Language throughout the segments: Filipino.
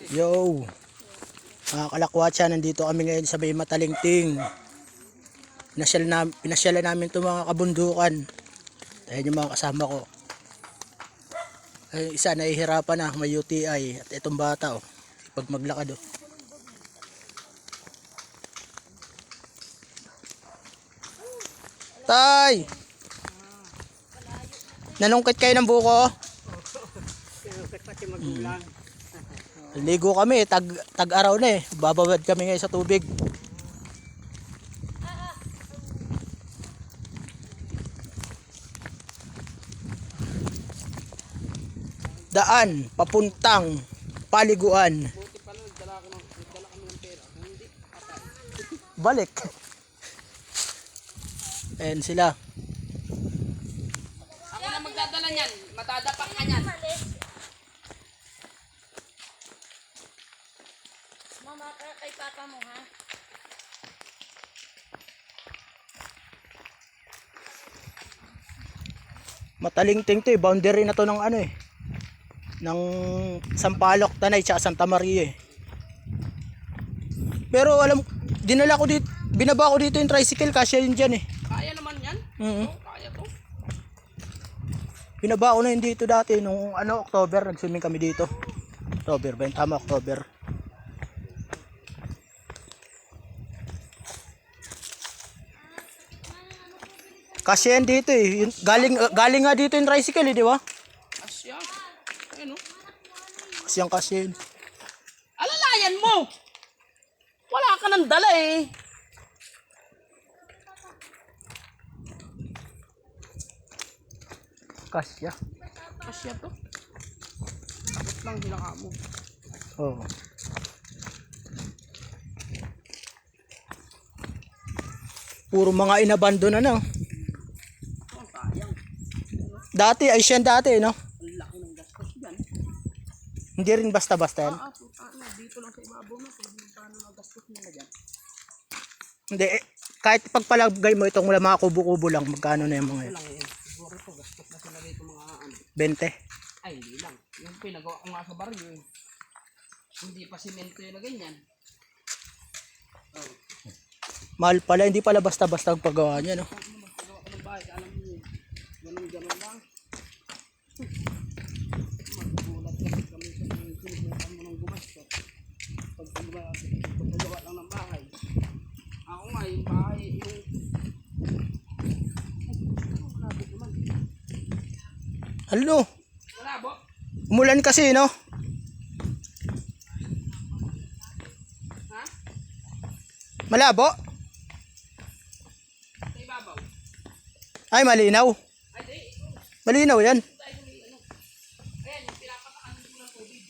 Yo, mga kalakwatsa, nandito kami ngayon sa may Matalingting. Pinasyalan namin itong mga kabundukan. Ayan yung mga kasama ko. Ay, isa nahihirapan na, may UTI. At itong bata, pag maglakad. Tay! Nanungkit kayo ng buko? Ligo kami, tag-araw na eh. Babawad kami ngayon sa tubig. Daan, papuntang paliguan. Balik. Ayan sila. Ako na magdadala niyan. Matadapak ka niyan. Mama, kay papa mo ha? Matalingting to eh. Boundary na to ng ano eh. Ng Sampaloc, Tanay, tsaka Santa Maria eh. Pero alam, dinala ko dito, binaba ko dito yung tricycle, kasya yun dyan eh. Kaya naman yan. Kaya to. Binaba ko na yun dito dati, nung October, nag-swimming kami dito. October ba yun? Tama, October. Kasya yan dito eh. Galing nga dito yung tricycle eh, di ba? Asya. Ayun o. Kasya yun. Alalayan mo! Wala ka nang dala eh. Kasya. Asya to. Takot lang hinaka mo. Oo. Puro mga inabandon na. Oh, sayang. Dati, ay siyan dati, no? Ang laki ng gastos dyan. Hindi rin basta-basta yan. Dito lang sa ibabaw na. Kung paano na gastos nila dyan. Hindi, kahit pagpalagay mo itong wala mga kubo-kubo lang, magkano na yung mga Ito yan? lang eh. Siguro ito, gastos na sila dito mga ano. 20. Ay, hindi lang. Yung pinagawa ko nga sa baryo eh. Hindi pa simento yun na ganyan. Oh. Mahal pala, hindi pala basta-basta ang paggawa niya, no? Kung magpagawa ka ng bahay, alam mo yun. Ganun lang. Magbulat kasi kami sa sinubukan mo ng gumastos. Pagpagawa lang ng bahay. Ako nga, yung bahay, yung... Malabo naman. Ano? Malabo? Umulan kasi, no? Ha? Malabo? Sa ibabaw? Ay, malinaw. Ay, di. Malinaw yan. Ayan, yung pinapatakan mo ng tubig.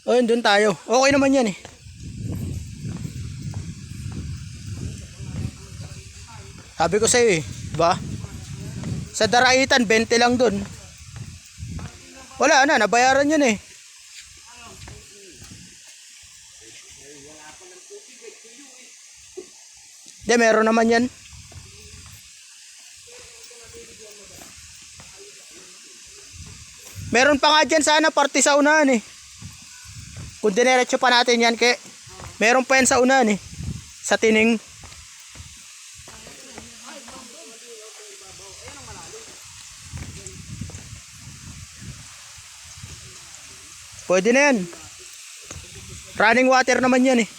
O, yun, doon tayo. Okay naman yan, eh. Sabi ko sa'yo, eh. Diba? Sa Daraitan, 20 lang doon. Wala na, nabayaran yun, eh. Hindi, meron naman yan. Meron pa nga dyan sana, parte sa unahan, eh. Kung dinerecho pa natin yan, meron pa yan sa unahan, eh. Sa Tining. Pwede na yan. Running water naman yan, eh.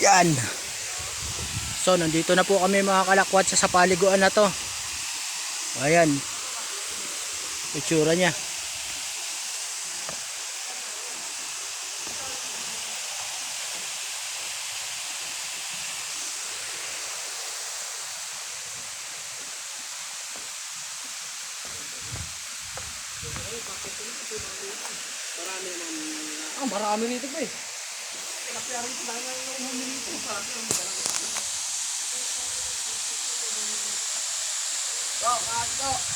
Yan. So, nandito na po kami mga kalakwat sa paliguan na to. Ayan. Itsura niya. Marami naman. Ah, marami rito pa eh. Tilapia rito. Dahil nga yung humi rito. Marami naman magalang. Go, go, go.